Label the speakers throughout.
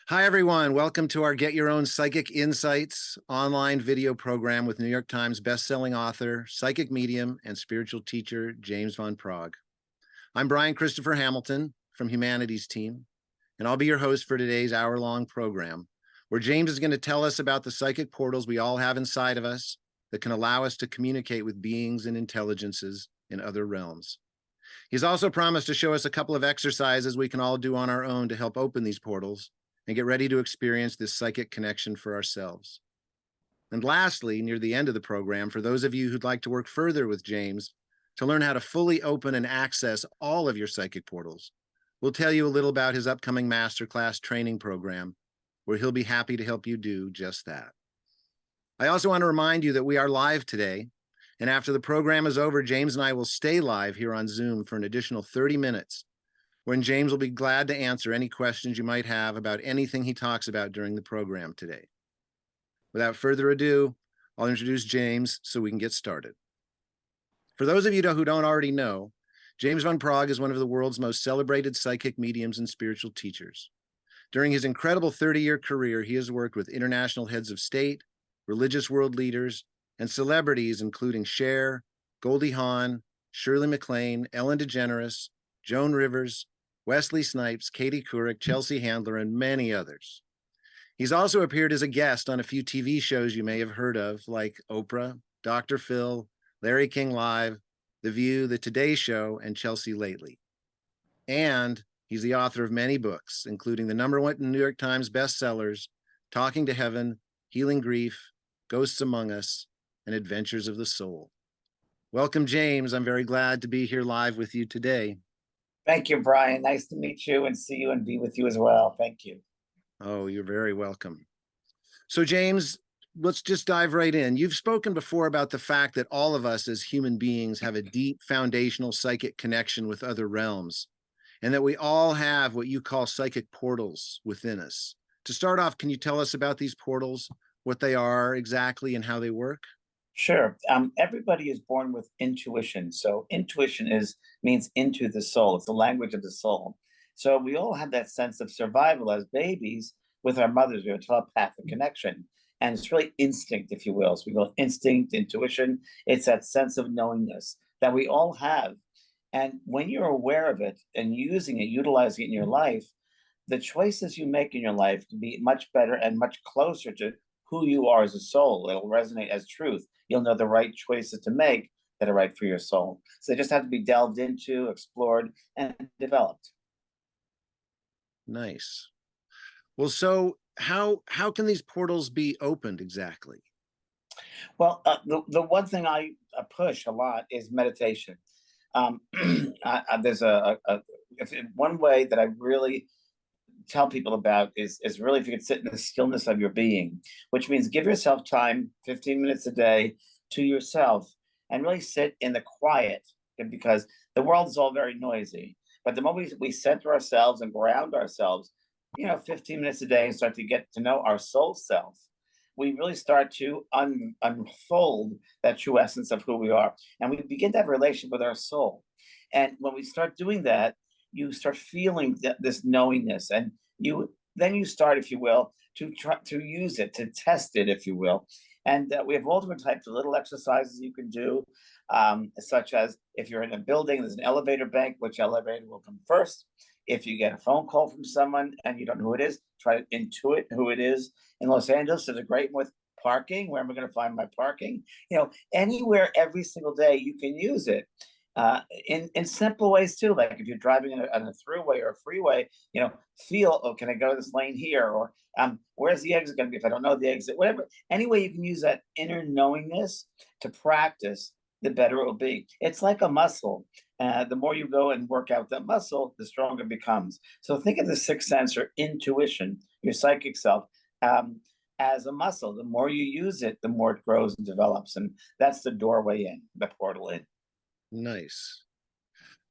Speaker 1: Hi, everyone. Welcome to our Get Your Own Psychic Insights online video program with New York Times bestselling author, psychic medium, and spiritual teacher, James Van Praagh. I'm Brian Christopher Hamilton from Humanities Team, and I'll be your host for today's hour-long program, where James is going to tell us about the psychic portals we all have inside of us that can allow us to communicate with beings and intelligences in other realms. He's also promised to show us a couple of exercises we can all do on our own to help open these portals and get ready to experience this psychic connection for ourselves. And lastly, near the end of the program, for those of you who'd like to work further with James to learn how to fully open and access all of your psychic portals, we'll tell you a little about his upcoming Masterclass training program, where he'll be happy to help you do just that. I also want to remind you that we are live today, and after the program is over, James and I will stay live here on Zoom for an additional 30 minutes, when James will be glad to answer any questions you might have about anything he talks about during the program today. Without further ado, I'll introduce James so we can get started. For those of you who don't already know, James Van Praagh is one of the world's most celebrated psychic mediums and spiritual teachers. During his incredible 30-year career, he has worked with international heads of state, religious world leaders, and celebrities including Cher, Goldie Hawn, Shirley MacLaine, Ellen DeGeneres, Joan Rivers, Wesley Snipes, Katie Couric, Chelsea Handler, and many others. He's also appeared as a guest on a few TV shows you may have heard of, like Oprah, Dr. Phil, Larry King Live, The View, The Today Show, and Chelsea Lately. And he's the author of many books, including the #1 New York Times bestsellers, Talking to Heaven, Healing Grief, Ghosts Among Us, and Adventures of the Soul. Welcome, James. I'm very glad to be here live with you today.
Speaker 2: Thank you, Brian. Nice to meet you and see you and be with you as well. Thank you.
Speaker 1: Oh, you're very welcome. So, James, let's just dive right in. You've spoken before about the fact that all of us as human beings have a deep foundational psychic connection with other realms, and that we all have what you call psychic portals within us. To start off, can you tell us about these portals, what they are exactly, and how they work?
Speaker 2: Sure. Everybody is born with intuition. So intuition means into the soul. It's the language of the soul. So we all have that sense of survival as babies with our mothers. We have a telepathic connection. And it's really instinct, if you will. So we go instinct, intuition. It's that sense of knowingness that we all have. And when you're aware of it and using it, utilizing it in your life, the choices you make in your life can be much better and much closer to who you are as a soul. It'll resonate as truth. You'll know the right choices to make that are right for your soul. So they just have to be delved into, explored, and developed.
Speaker 1: Nice. Well, so how can these portals be opened exactly?
Speaker 2: Well, the one thing I push a lot is meditation. There's one way that I really tell people about is really if you could sit in the stillness of your being, which means give yourself time, 15 minutes a day to yourself, and really sit in the quiet, because the world is all very noisy. But the moment we center ourselves and ground ourselves, 15 minutes a day, and start to get to know our soul self, we really start to unfold that true essence of who we are. And we begin to have a relationship with our soul. And when we start doing that, you start feeling this knowingness, and then you start, if you will, to try to use it, to test it, if you will. And we have all different types of little exercises you can do, such as if you're in a building, there's an elevator bank, which elevator will come first. If you get a phone call from someone and you don't know who it is, try to intuit who it is. In Los Angeles, there's a great one with parking. Where am I going to find my parking? Anywhere, every single day, you can use it. In simple ways too, like if you're driving on a throughway or a freeway, feel, oh, can I go to this lane here? Or where's the exit going to be if I don't know the exit? Whatever. Any way you can use that inner knowingness to practice, the better it will be. It's like a muscle. The more you go and work out that muscle, the stronger it becomes. So think of the sixth sense or intuition, your psychic self, as a muscle. The more you use it, the more it grows and develops. And that's the doorway in, the portal in.
Speaker 1: Nice.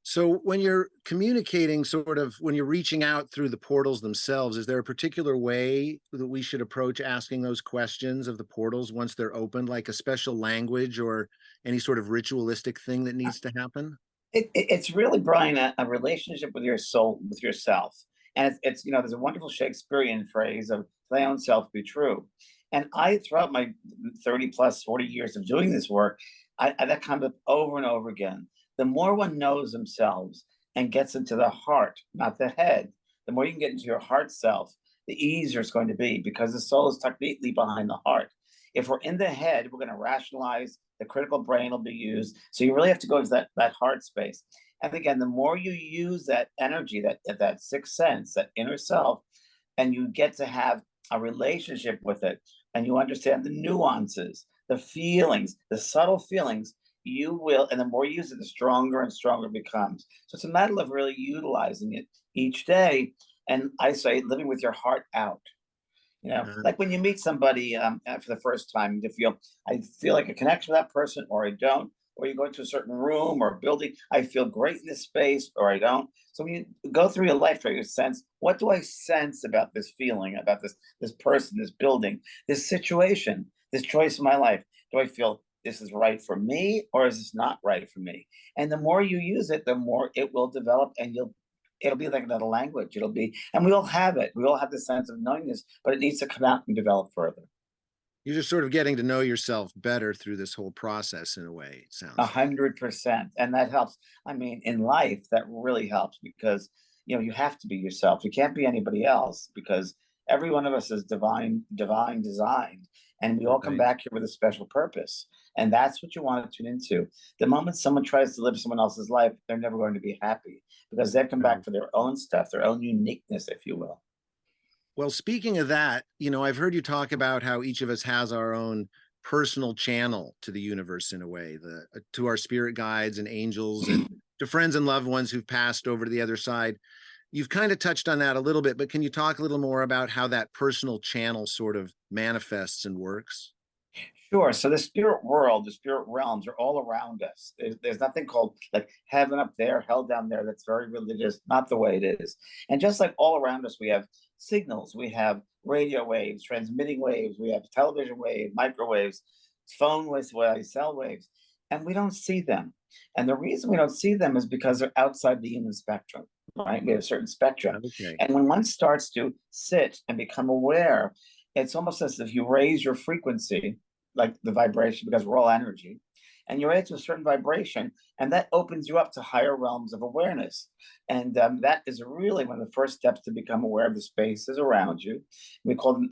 Speaker 1: So when you're communicating, sort of when you're reaching out through the portals themselves, is there a particular way that we should approach asking those questions of the portals once they're opened, like a special language or any sort of ritualistic thing that needs to happen?
Speaker 2: It's really, Brian, a relationship with your soul, with yourself. And it's there's a wonderful Shakespearean phrase of thy own self be true. And I, throughout my 30 plus 40 years of doing this work, that comes up over and over again. The more one knows themselves and gets into the heart, not the head, the more you can get into your heart self, the easier it's going to be, because the soul is tucked neatly behind the heart. If we're in the head, we're going to rationalize, the critical brain will be used. So you really have to go into that heart space. And again, the more you use that energy, that sixth sense, that inner self, and you get to have a relationship with it, and you understand the nuances, the feelings, the subtle feelings, you will, and the more you use it, the stronger and stronger it becomes. So it's a matter of really utilizing it each day. And I say, living with your heart out.
Speaker 1: Uh,
Speaker 2: Like when you meet somebody for the first time, I feel like a connection with that person, or I don't. Or you go into a certain room or building, I feel great in this space, or I don't. So when you go through your life, try to sense, what do I sense about this feeling, about this person, this building, this situation, this choice in my life? Do I feel this is right for me, or is this not right for me? And the more you use it, the more it will develop, and it'll be like another language. And we all have it. We all have the sense of knowing this, but it needs to come out and develop further.
Speaker 1: you're just sort of getting to know yourself better through this whole process in a way, it
Speaker 2: A
Speaker 1: sounds like.
Speaker 2: 100%. And that helps. I mean, in life, that really helps, because, you have to be yourself. You can't be anybody else, because every one of us is divine designed. And we all come
Speaker 1: Right.
Speaker 2: back here with a special purpose. And that's what you want to tune into. The moment someone tries to live someone else's life, they're never going to be happy, because they've come
Speaker 1: True.
Speaker 2: back for their own stuff, their own uniqueness, if you will.
Speaker 1: Well, speaking of that, I've heard you talk about how each of us has our own personal channel to the universe in a way, to our spirit guides and angels and to friends and loved ones who've passed over to the other side. You've kind of touched on that a little bit, but can you talk a little more about how that personal channel sort of manifests and works?
Speaker 2: Sure. So the spirit world, the spirit realms are all around us. There's nothing called like heaven up there, hell down there. That's very religious, not the way it is. And just like all around us, we have signals, we have radio waves, transmitting waves, we have television waves, microwaves, phone waves, cell waves, and we don't see them. And the reason we don't see them is because they're outside the human spectrum, right? We have a certain spectrum.
Speaker 1: Okay.
Speaker 2: And when one starts to sit and become aware, it's almost as if you raise your frequency, like the vibration, because we're all energy, and you're raised to a certain vibration, and that opens you up to higher realms of awareness. And that is really one of the first steps to become aware of the spaces around you.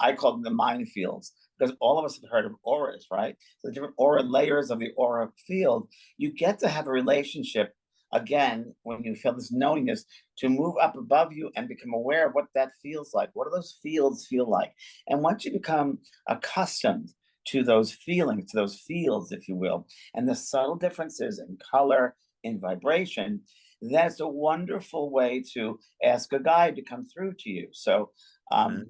Speaker 2: I call them the mind fields, because all of us have heard of auras, right? So the different aura layers of the aura field, you get to have a relationship again when you feel this knowingness, to move up above you and become aware of what that feels like. What do those fields feel like? And once you become accustomed to those feelings, to those fields, if you will, and the subtle differences in color, in vibration, that's a wonderful way to ask a guide to come through to you. So
Speaker 1: Uh,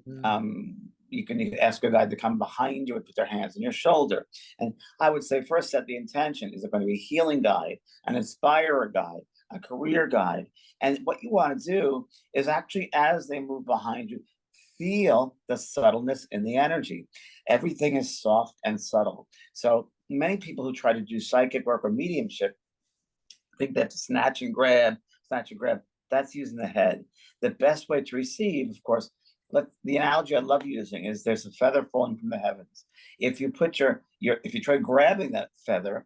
Speaker 2: you can ask a guide to come behind you and put their hands on your shoulder. And I would say, first set the intention. Is it going to be a healing guide, an inspirer guide, a career guide? And what you want to do is actually, as they move behind you, feel the subtleness in the energy. Everything is soft and subtle. So many people who try to do psychic work or mediumship think they have to snatch and grab. That's using the head. The best way to receive, of course, the analogy I love using is, there's a feather falling from the heavens. If you put if you try grabbing that feather,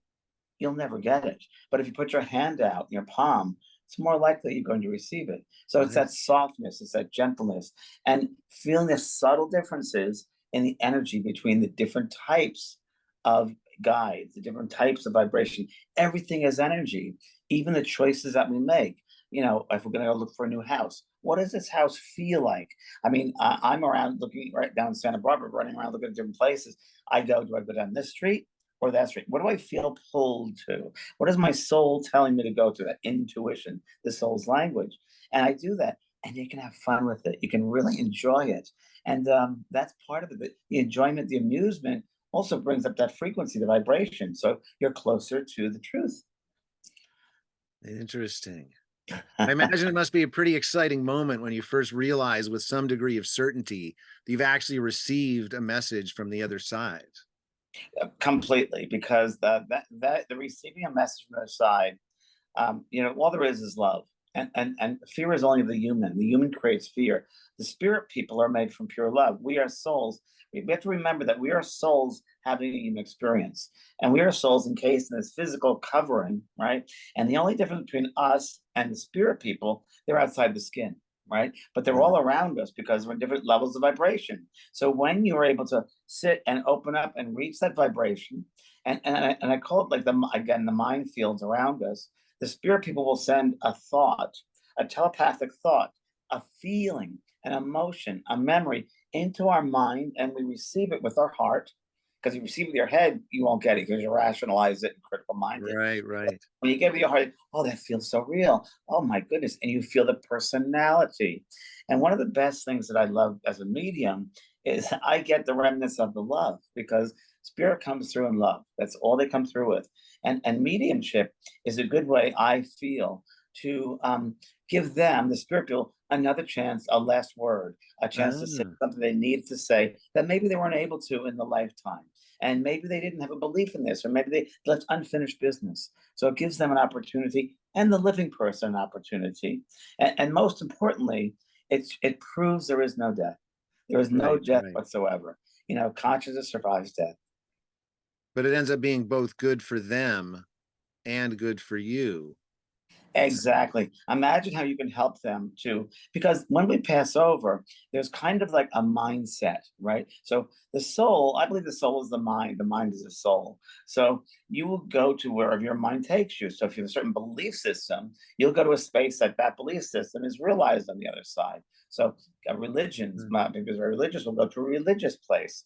Speaker 2: you'll never get it. But if you put your hand out, your palm, it's more likely you're going to receive it. So it's
Speaker 1: right.
Speaker 2: that softness, it's that gentleness, and feeling the subtle differences in the energy between the different types of guides, the different types of vibration. Everything is energy, even the choices that we make. If we're going to go look for a new house, what does this house feel like? I mean, I'm around looking right down Santa Barbara, running around looking at different places. Do I go down this street or that street? What do I feel pulled to? What is my soul telling me to go to? That intuition, the soul's language. And I do that, and you can have fun with it. You can really enjoy it. And that's part of it. The enjoyment, the amusement also brings up that frequency, the vibration. So you're closer to the truth.
Speaker 1: Interesting. I imagine it must be a pretty exciting moment when you first realize with some degree of certainty that you've actually received a message from the other side.
Speaker 2: Completely, because the receiving a message from the other side, all there is love. And fear is only the human. The human creates fear. The spirit people are made from pure love. We are souls. We have to remember that we are souls having a human experience, and we are souls encased in this physical covering, right? And the only difference between us and the spirit people, they're outside the skin, right? But they're all around us because we're in different levels of vibration. So when you're able to sit and open up and reach that vibration, and I call it like the minefields around us, the spirit people will send a thought, a telepathic thought, a feeling, an emotion, a memory into our mind, and we receive it with our heart. Because if you receive it with your head, you won't get it because you rationalize it and critical mind it.
Speaker 1: Right, right.
Speaker 2: When you get it with your heart, oh, that feels so real. Oh my goodness. And you feel the personality. And one of the best things that I love as a medium is I get the remnants of the love, because spirit comes through in love. That's all they come through with. And mediumship is a good way, I feel, to give them, the spirit people, another chance, a last word, a chance to say
Speaker 1: Ah,
Speaker 2: something they needed to say that maybe they weren't able to in the lifetime. And maybe they didn't have a belief in this, or maybe they left unfinished business. So it gives them an opportunity, and the living person an opportunity. And most importantly, it proves there is no death. There is no
Speaker 1: right,
Speaker 2: death
Speaker 1: right.
Speaker 2: whatsoever. You know, consciousness survives death.
Speaker 1: But it ends up being both good for them and good for you.
Speaker 2: Exactly. Imagine how you can help them too. Because when we pass over, there's kind of like a mindset, right? So the soul, I believe the soul is the mind is the soul. So you will go to wherever your mind takes you. So if you have a certain belief system, you'll go to a space that that belief system is realized on the other side. So religions,
Speaker 1: Mm.
Speaker 2: because we're religious, will go to a religious place.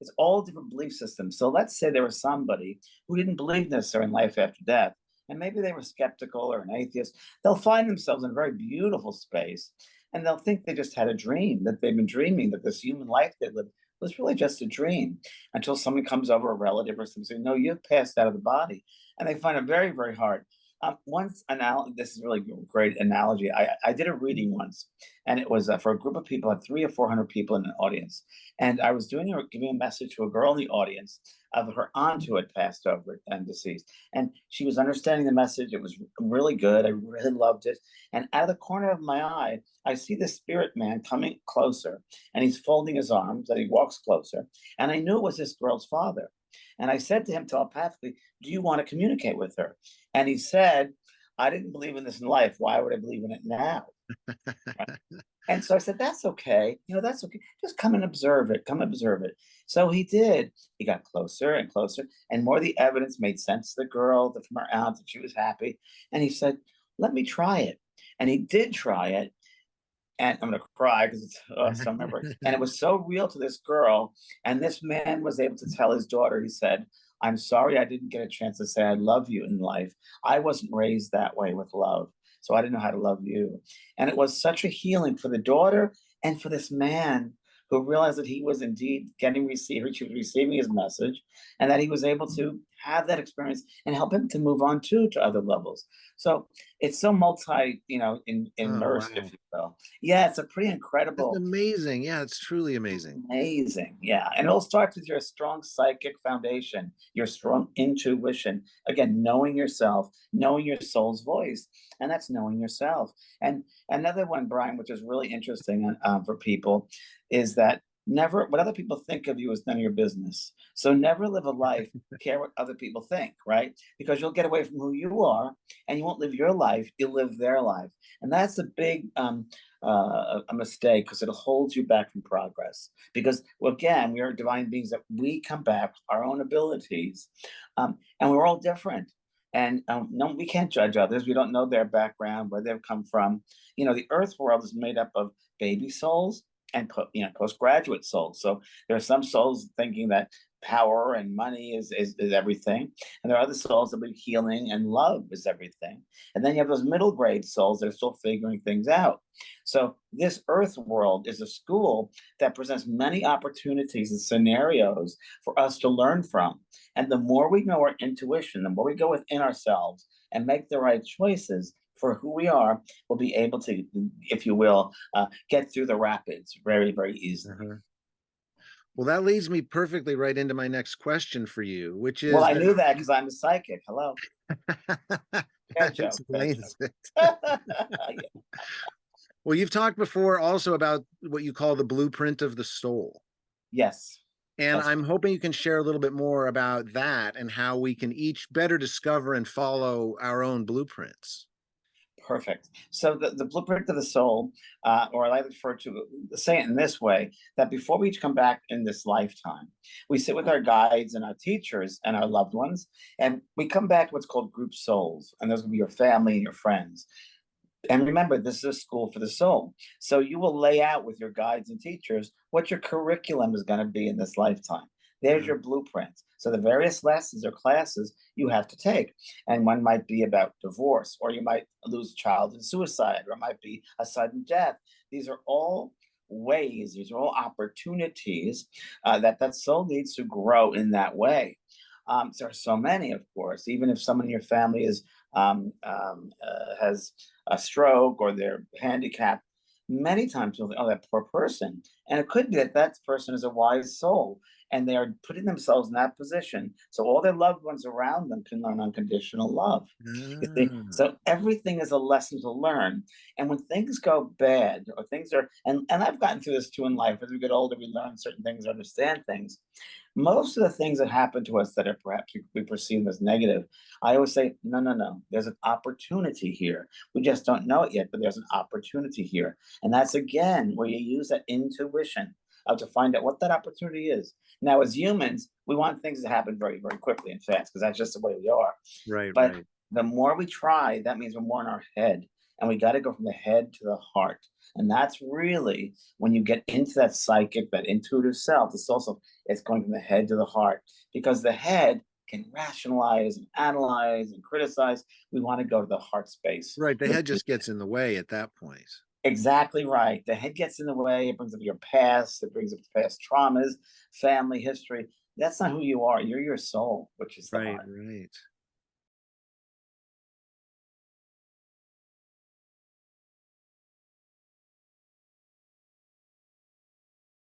Speaker 2: It's all different belief systems. So let's say there was somebody who didn't believe necessarily in life after death, and maybe they were skeptical or an atheist. They'll find themselves in a very beautiful space, and they'll think they just had a dream, that they've been dreaming, that this human life they lived was really just a dream, until someone comes over, a relative or something, saying, no, you've passed out of the body. And they find it very, very hard. This is really a great analogy. I did a reading once, and it was for a group of people, had 300 or 400 people in an audience. And I was giving a message to a girl in the audience of her aunt who had passed over and deceased. And she was understanding the message. It was really good. I really loved it. And out of the corner of my eye, I see the spirit man coming closer, and he's folding his arms and he walks closer. And I knew it was this girl's father. And I said to him telepathically, do you want to communicate with her? And he said, I didn't believe in this in life. Why would I believe in it now? And so I said, that's okay. You know, that's okay. Just come and observe it. Come observe it. So he did. He got closer and closer, and more of the evidence made sense to the girl from her aunt, that she was happy. And he said, let me try it. And he did try it. And I'm going to cry because it's so remember. And it was so real to this girl. And this man was able to tell his daughter, he said, I'm sorry I didn't get a chance to say I love you in life. I wasn't raised that way with love. So I didn't know how to love you. And it was such a healing for the daughter and for this man, who realized that he was indeed she was receiving his message, and that he was able to have that experience and help him to move on to other levels. So it's so multi,
Speaker 1: Oh,
Speaker 2: immersed, if
Speaker 1: wow.
Speaker 2: you will. Yeah, it's a pretty
Speaker 1: That's
Speaker 2: incredible.
Speaker 1: amazing. Yeah, it's truly amazing.
Speaker 2: Amazing. Yeah. And it all starts with your strong psychic foundation, your strong intuition. Again, knowing yourself, knowing your soul's voice, and that's knowing yourself. And another one, Brian, which is really interesting for people, is that never, what other people think of you is none of your business. So never live a life, care what other people think, right? Because you'll get away from who you are, and you won't live your life, you'll live their life. And that's a big, a mistake, because it'll hold you back from progress. Because, well, again, we are divine beings, that we come back our own abilities, and we're all different. And no, we can't judge others. We don't know their background, where they've come from. You know, the Earth world is made up of baby souls and postgraduate souls. So there are some souls thinking that power and money is everything, and there are other souls that believe healing and love is everything. And then you have those middle grade souls that are still figuring things out. So this Earth world is a school that presents many opportunities and scenarios for us to learn from. And the more we know our intuition, the more we go within ourselves and make the right choices for who we are, we'll be able to, if you will, get through the rapids very, very easily.
Speaker 1: Uh-huh. Well, that leads me perfectly right into my next question for you, which
Speaker 2: Well,
Speaker 1: is
Speaker 2: I
Speaker 1: that
Speaker 2: knew that because I'm a psychic. Hello. Bad
Speaker 1: that
Speaker 2: joke. Bad
Speaker 1: explains
Speaker 2: joke.
Speaker 1: it.
Speaker 2: Yeah.
Speaker 1: Well, you've talked before also about what you call the blueprint of the soul.
Speaker 2: Yes,
Speaker 1: And
Speaker 2: that's
Speaker 1: I'm hoping you can share a little bit more about that and how we can each better discover and follow our own blueprints.
Speaker 2: perfect. So the blueprint of the soul, or I like to refer to say it in this way, that before we each come back in this lifetime, we sit with our guides and our teachers and our loved ones, and we come back to what's called group souls, and those will be your family and your friends. And remember, this is a school for the soul. So you will lay out with your guides and teachers what your curriculum is going to be in this lifetime. There's
Speaker 1: Uh,
Speaker 2: your blueprint. So the various lessons or classes you have to take. And one might be about divorce, or you might lose a child in suicide, or it might be a sudden death. These are all ways, these are all opportunities that soul needs to grow in that way. There are so many, of course. Even if someone in your family has a stroke or they're handicapped, many times you'll think, oh, that poor person. And it could be that that person is a wise soul and they are putting themselves in that position so all their loved ones around them can learn unconditional love. You see,
Speaker 1: ah,
Speaker 2: so everything is a lesson to learn. And when things go bad or things are, and I've gotten through this too in life, as we get older, we learn certain things, understand things. Most of the things that happen to us that are perhaps we perceive as negative, I always say, no, no, no. There's an opportunity here. We just don't know it yet, but there's an opportunity here. And that's again where you use that intuition to find out what that opportunity is. Now, as humans, we want things to happen very, very quickly and fast because that's just the way we are.
Speaker 1: right,
Speaker 2: But
Speaker 1: right.
Speaker 2: the more we try, that means we're more in our head. And we got to go from the head to the heart. And that's really when you get into that psychic, that intuitive self, the soul self, it's going from the head to the heart. Because the head can rationalize and analyze and criticize. We want to go to the heart space.
Speaker 1: Right. The head just gets in the way at that point.
Speaker 2: Exactly right. The head gets in the way. It brings up your past. It brings up past traumas, family history. That's not who you are. You're your soul, which is the
Speaker 1: Right,
Speaker 2: heart.
Speaker 1: right.